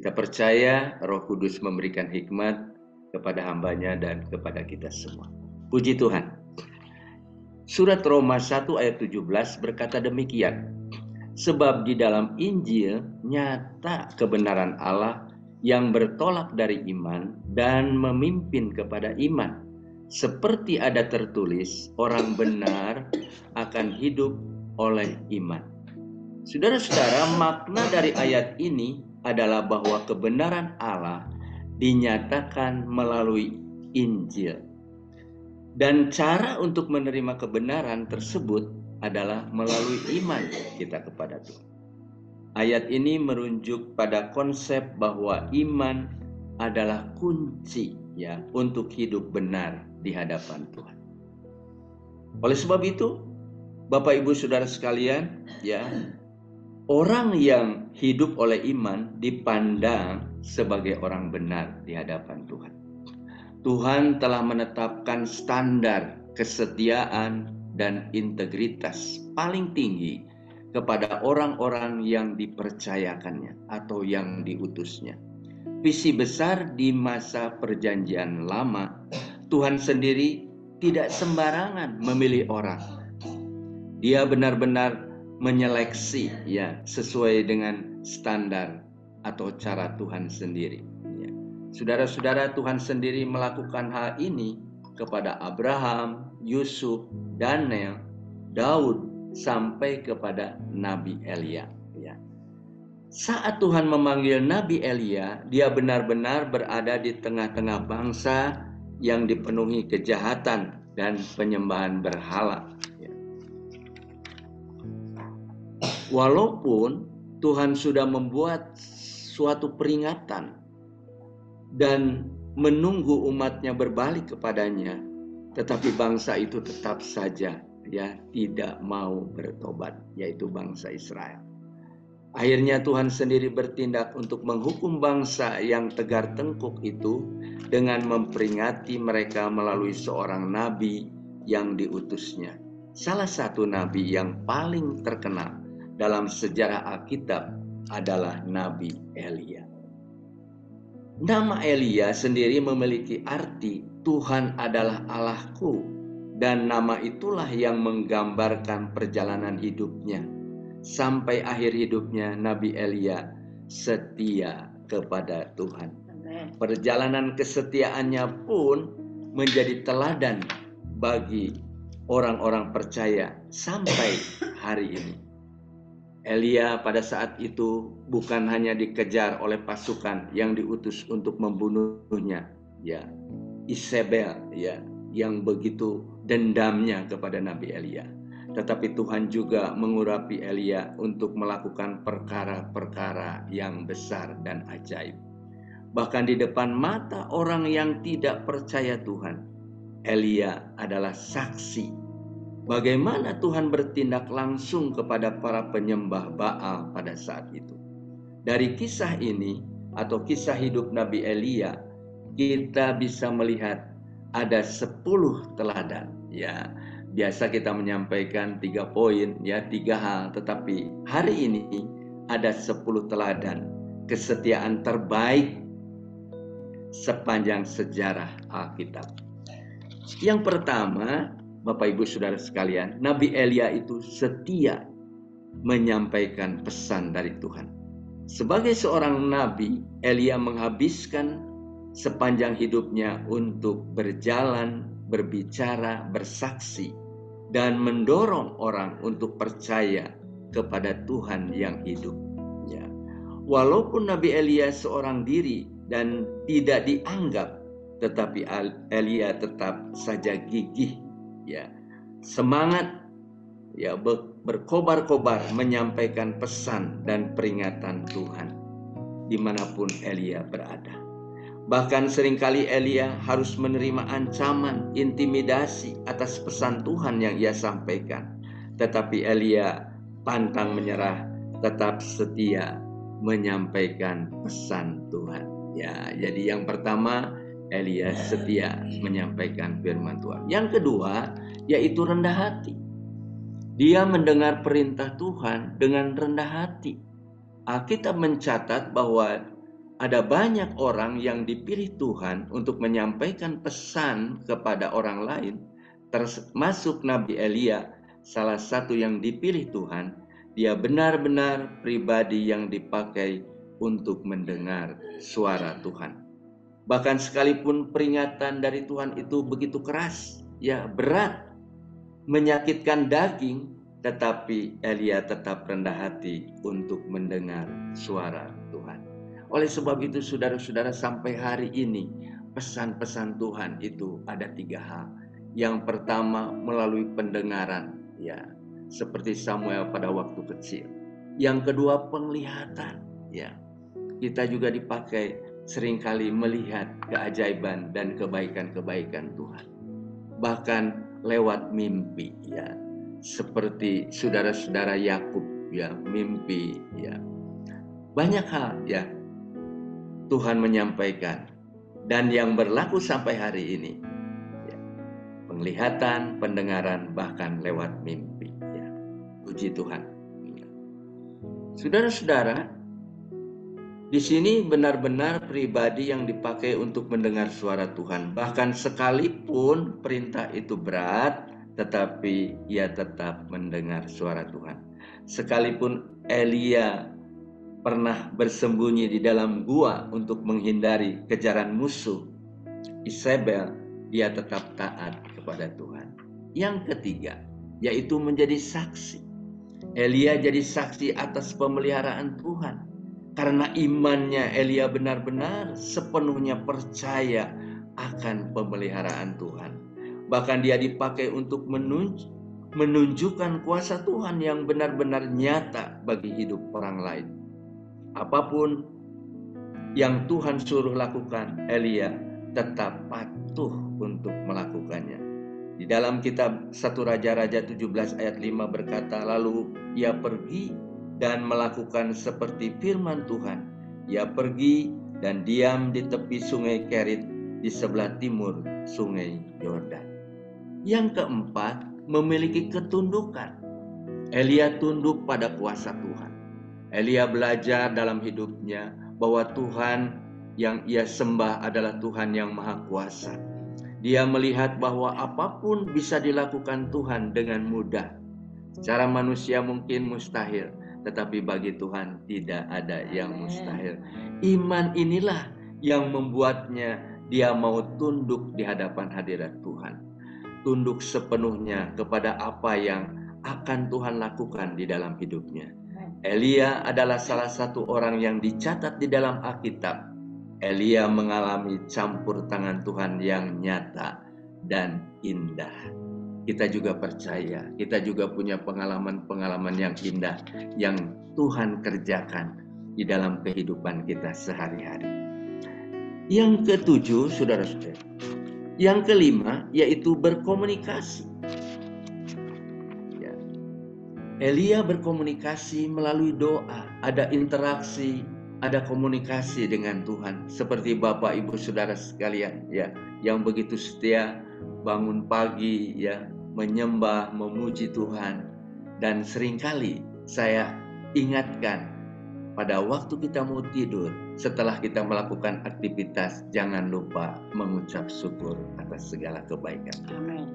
Kita percaya Roh Kudus memberikan hikmat kepada hambanya dan kepada kita semua. Puji Tuhan. Surat Roma 1 ayat 17 berkata demikian. Sebab di dalam Injil nyata kebenaran Allah yang bertolak dari iman dan memimpin kepada iman. Seperti ada tertulis, orang benar akan hidup oleh iman. Saudara-saudara, makna dari ayat ini adalah bahwa kebenaran Allah dinyatakan melalui Injil. Dan cara untuk menerima kebenaran tersebut adalah melalui iman kita kepada Tuhan. Ayat ini merujuk pada konsep bahwa iman adalah kunci untuk hidup benar di hadapan Tuhan. Oleh sebab itu, Bapak Ibu Saudara sekalian, orang yang hidup oleh iman dipandang sebagai orang benar di hadapan Tuhan. Tuhan telah menetapkan standar kesetiaan dan integritas paling tinggi kepada orang-orang yang dipercayakannya atau yang diutusnya. Visi besar di masa perjanjian lama, Tuhan sendiri tidak sembarangan memilih orang. Dia benar-benar menyeleksi sesuai dengan standar atau cara Tuhan sendiri. Saudara-saudara, Tuhan sendiri melakukan hal ini kepada Abraham, Yusuf, Daniel, Daud, sampai kepada Nabi Elia. Saat Tuhan memanggil Nabi Elia, dia benar-benar berada di tengah-tengah bangsa yang dipenuhi kejahatan dan penyembahan berhala. Walaupun Tuhan sudah membuat suatu peringatan dan menunggu umatnya berbalik kepadanya, tetapi bangsa itu tetap saja tidak mau bertobat, yaitu bangsa Israel. Akhirnya Tuhan sendiri bertindak untuk menghukum bangsa yang tegar tengkuk itu dengan memperingati mereka melalui seorang nabi yang diutusnya. Salah satu nabi yang paling terkenal dalam sejarah Alkitab adalah Nabi Elia. Nama Elia sendiri memiliki arti Tuhan adalah Allahku, dan nama itulah yang menggambarkan perjalanan hidupnya. Sampai akhir hidupnya Nabi Elia setia kepada Tuhan. Perjalanan kesetiaannya pun menjadi teladan bagi orang-orang percaya sampai hari ini. Elia pada saat itu bukan hanya dikejar oleh pasukan yang diutus untuk membunuhnya, Isabel, yang begitu dendamnya kepada Nabi Elia. Tetapi Tuhan juga mengurapi Elia untuk melakukan perkara-perkara yang besar dan ajaib. Bahkan di depan mata orang yang tidak percaya Tuhan, Elia adalah saksi bagaimana Tuhan bertindak langsung kepada para penyembah Baal pada saat itu. Dari kisah ini atau kisah hidup Nabi Elia, kita bisa melihat ada 10 teladan. Biasa kita menyampaikan 3 poin, 3 hal. Tetapi hari ini ada 10 teladan kesetiaan terbaik sepanjang sejarah Alkitab. Yang pertama, Bapak Ibu Saudara sekalian, Nabi Elia itu setia menyampaikan pesan dari Tuhan. Sebagai seorang nabi, Elia menghabiskan sepanjang hidupnya untuk berjalan, berbicara, bersaksi, dan mendorong orang untuk percaya kepada Tuhan yang hidup. Walaupun Nabi Elia seorang diri dan tidak dianggap, tetapi Elia tetap saja gigih, semangat, berkobar-kobar menyampaikan pesan dan peringatan Tuhan dimanapun Elia berada. Bahkan seringkali Elia harus menerima ancaman, intimidasi atas pesan Tuhan yang ia sampaikan. Tetapi Elia pantang menyerah, tetap setia menyampaikan pesan Tuhan. Jadi yang pertama, Elia setia menyampaikan firman Tuhan. Yang kedua, yaitu rendah hati. Dia mendengar perintah Tuhan dengan rendah hati. Alkitab mencatat bahwa ada banyak orang yang dipilih Tuhan untuk menyampaikan pesan kepada orang lain, termasuk Nabi Elia, salah satu yang dipilih Tuhan. Dia benar-benar pribadi yang dipakai untuk mendengar suara Tuhan. Bahkan sekalipun peringatan dari Tuhan itu begitu keras, ya berat, menyakitkan daging, tetapi Elia tetap rendah hati untuk mendengar suara Tuhan. Oleh sebab itu saudara-saudara, sampai hari ini pesan-pesan Tuhan itu ada 3 hal. Yang pertama melalui pendengaran, ya, seperti Samuel pada waktu kecil. Yang kedua penglihatan, ya. Kita juga dipakai seringkali melihat keajaiban dan kebaikan-kebaikan Tuhan. Bahkan lewat mimpi, ya. Seperti saudara-saudara Yakub, ya, mimpi, ya. Banyak hal, ya, Tuhan menyampaikan, dan yang berlaku sampai hari ini, ya. Penglihatan, pendengaran, bahkan lewat mimpi, ya. Puji Tuhan. Ya. Saudara-saudara, di sini benar-benar pribadi yang dipakai untuk mendengar suara Tuhan. Bahkan sekalipun perintah itu berat, tetapi ia tetap mendengar suara Tuhan. Sekalipun Elia pernah bersembunyi di dalam gua untuk menghindari kejaran musuh Isabel, dia tetap taat kepada Tuhan. Yang ketiga, yaitu menjadi saksi. Elia jadi saksi atas pemeliharaan Tuhan. Karena imannya, Elia benar-benar sepenuhnya percaya akan pemeliharaan Tuhan. Bahkan dia dipakai untuk menunjukkan kuasa Tuhan yang benar-benar nyata bagi hidup orang lain. Apapun yang Tuhan suruh lakukan, Elia tetap patuh untuk melakukannya. Di dalam kitab 1 Raja-Raja 17 ayat 5 berkata, lalu ia pergi dan melakukan seperti firman Tuhan. Ia pergi dan diam di tepi sungai Kerit di sebelah timur sungai Yordan. Yang keempat, memiliki ketundukan. Elia tunduk pada kuasa Tuhan. Elia belajar dalam hidupnya bahwa Tuhan yang ia sembah adalah Tuhan yang maha kuasa. Dia melihat bahwa apapun bisa dilakukan Tuhan dengan mudah. Secara manusia mungkin mustahil, tetapi bagi Tuhan tidak ada yang mustahil. Iman inilah yang membuatnya dia mau tunduk di hadapan hadirat Tuhan. Tunduk sepenuhnya kepada apa yang akan Tuhan lakukan di dalam hidupnya. Elia adalah salah satu orang yang dicatat di dalam Alkitab. Elia mengalami campur tangan Tuhan yang nyata dan indah. Kita juga percaya, kita juga punya pengalaman-pengalaman yang indah yang Tuhan kerjakan di dalam kehidupan kita sehari-hari. Yang ketujuh, saudara-saudara, yang kelima yaitu berkomunikasi. Ya. Elia berkomunikasi melalui doa, ada interaksi, ada komunikasi dengan Tuhan. Seperti Bapak Ibu Saudara sekalian, ya, yang begitu setia bangun pagi, ya, menyembah, memuji Tuhan. Dan seringkali saya ingatkan pada waktu kita mau tidur, setelah kita melakukan aktivitas, jangan lupa mengucap syukur atas segala kebaikan. Amin.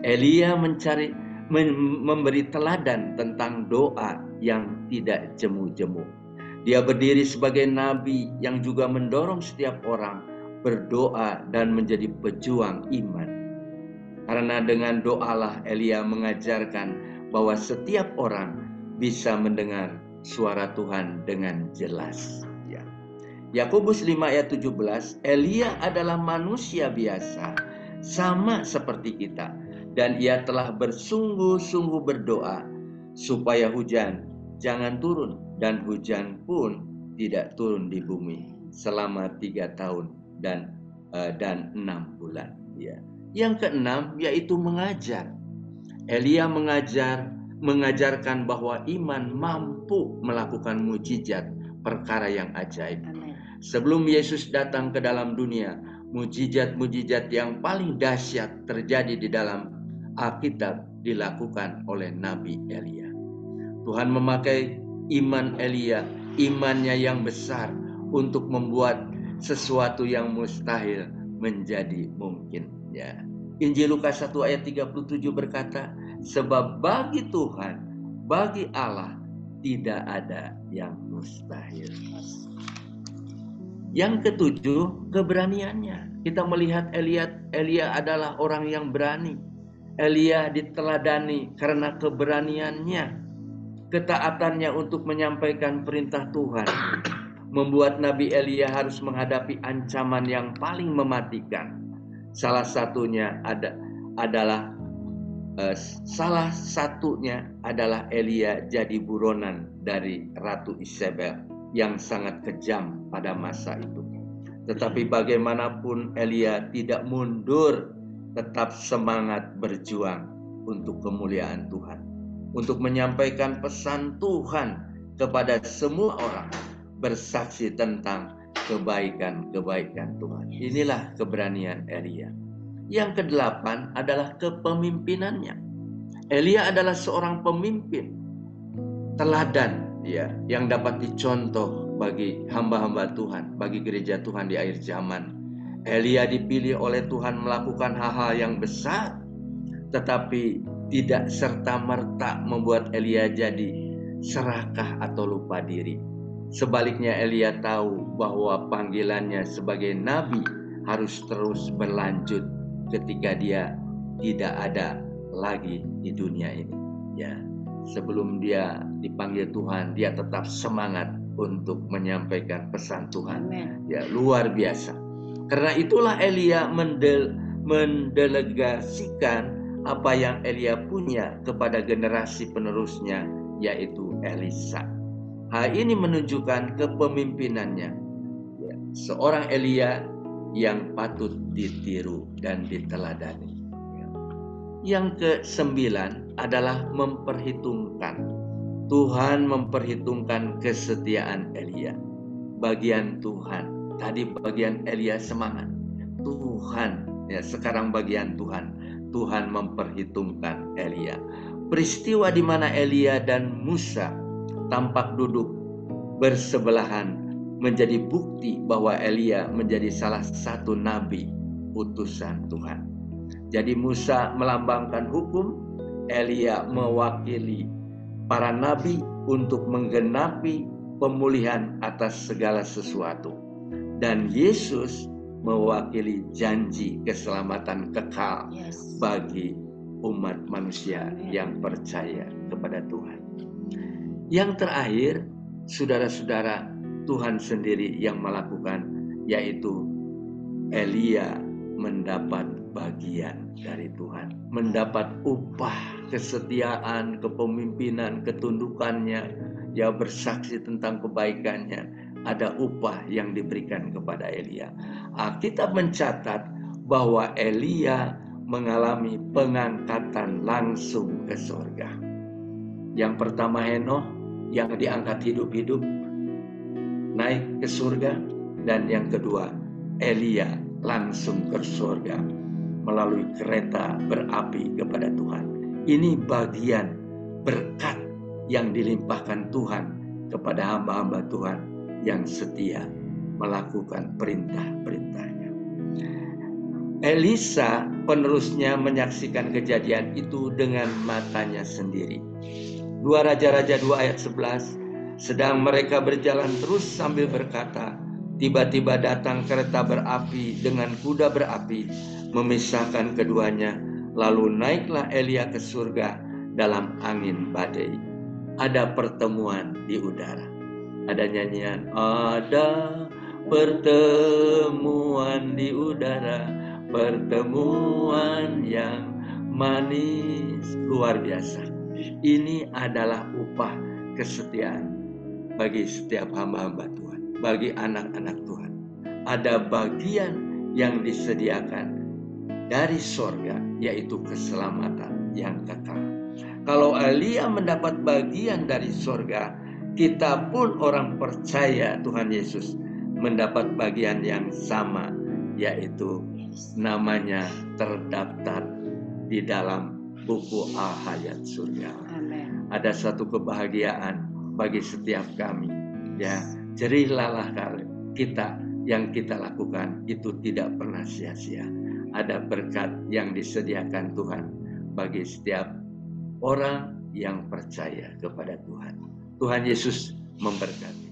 Elia memberi teladan tentang doa yang tidak jemu-jemu. Dia berdiri sebagai nabi yang juga mendorong setiap orang berdoa dan menjadi pejuang iman. Karena dengan doalah Elia mengajarkan bahwa setiap orang bisa mendengar suara Tuhan dengan jelas. Ya. Yakobus 5 ayat 17, Elia adalah manusia biasa, sama seperti kita. Dan ia telah bersungguh-sungguh berdoa supaya hujan jangan turun, dan hujan pun tidak turun di bumi selama 3 tahun dan 6 bulan. Ya. Yang keenam yaitu mengajar. Elia mengajarkan bahwa iman mampu melakukan mujizat, perkara yang ajaib. Sebelum Yesus datang ke dalam dunia, mujizat-mujizat yang paling dahsyat terjadi di dalam Alkitab dilakukan oleh Nabi Elia. Tuhan memakai iman Elia, imannya yang besar, untuk membuat sesuatu yang mustahil menjadi mungkin. Ya. Injil Lukas 1 ayat 37 berkata, sebab bagi Tuhan, bagi Allah tidak ada yang mustahil. Yang ketujuh, keberaniannya. Kita melihat Elia adalah orang yang berani. Elia diteladani karena keberaniannya, ketaatannya untuk menyampaikan perintah Tuhan, membuat Nabi Elia harus menghadapi ancaman yang paling mematikan. Salah satunya adalah Elia jadi buronan dari Ratu Isabel yang sangat kejam pada masa itu. Tetapi bagaimanapun Elia tidak mundur, tetap semangat berjuang untuk kemuliaan Tuhan, untuk menyampaikan pesan Tuhan kepada semua orang, bersaksi tentang kebaikan-kebaikan Tuhan. Inilah keberanian Elia. Yang kedelapan adalah kepemimpinannya. Elia adalah seorang pemimpin teladan, ya, yang dapat dicontoh bagi hamba-hamba Tuhan, bagi gereja Tuhan di akhir zaman. Elia dipilih oleh Tuhan melakukan hal-hal yang besar, tetapi tidak serta-merta membuat Elia jadi serakah atau lupa diri. Sebaliknya, Elia tahu bahwa panggilannya sebagai nabi harus terus berlanjut ketika dia tidak ada lagi di dunia ini. Ya, sebelum dia dipanggil Tuhan, dia tetap semangat untuk menyampaikan pesan Tuhan. Amen. Ya, luar biasa. Karena itulah Elia mendelegasikan apa yang Elia punya kepada generasi penerusnya, yaitu Elisa. Hal ini menunjukkan kepemimpinannya. Ya, seorang Elia yang patut ditiru dan diteladani. Yang ke-9 adalah memperhitungkan. Tuhan memperhitungkan kesetiaan Elia. Bagian Tuhan. Tadi bagian Elia semangat. Tuhan, ya sekarang bagian Tuhan. Tuhan memperhitungkan Elia. Peristiwa di mana Elia dan Musa tampak duduk bersebelahan menjadi bukti bahwa Elia menjadi salah satu nabi utusan Tuhan. Jadi Musa melambangkan hukum, Elia mewakili para nabi untuk menggenapi pemulihan atas segala sesuatu. Dan Yesus mewakili janji keselamatan kekal bagi umat manusia yang percaya kepada Tuhan. Yang terakhir, saudara-saudara, Tuhan sendiri yang melakukan, yaitu Elia mendapat bagian dari Tuhan, mendapat upah kesetiaan, kepemimpinan, ketundukannya, dia bersaksi tentang kebaikannya, ada upah yang diberikan kepada Elia. Alkitab mencatat bahwa Elia mengalami pengangkatan langsung ke surga. Yang pertama Henoh yang diangkat hidup-hidup naik ke surga, dan yang kedua Elia langsung ke surga melalui kereta berapi kepada Tuhan. Ini bagian berkat yang dilimpahkan Tuhan kepada hamba-hamba Tuhan yang setia melakukan perintah-perintahnya. Elisa penerusnya menyaksikan kejadian itu dengan matanya sendiri. 2 Raja-Raja 2 ayat 11. Sedang mereka berjalan terus sambil berkata, tiba-tiba datang kereta berapi dengan kuda berapi, memisahkan keduanya. Lalu naiklah Elia ke surga dalam angin badai. Ada pertemuan di udara. Ada nyanyian, ada pertemuan di udara, pertemuan yang manis, luar biasa. Ini adalah upah kesetiaan bagi setiap hamba-hamba Tuhan, bagi anak-anak Tuhan. Ada bagian yang disediakan dari sorga, yaitu keselamatan yang kekal. Kalau Elia mendapat bagian dari sorga, kita pun orang percaya Tuhan Yesus mendapat bagian yang sama, yaitu namanya terdaftar di dalam buku Al-Hayat surga. Amen. Ada satu kebahagiaan bagi setiap kami, ya, jerihlalah kita yang kita lakukan itu tidak pernah sia-sia. Ada berkat yang disediakan Tuhan bagi setiap orang yang percaya kepada Tuhan. Tuhan Yesus memberkati.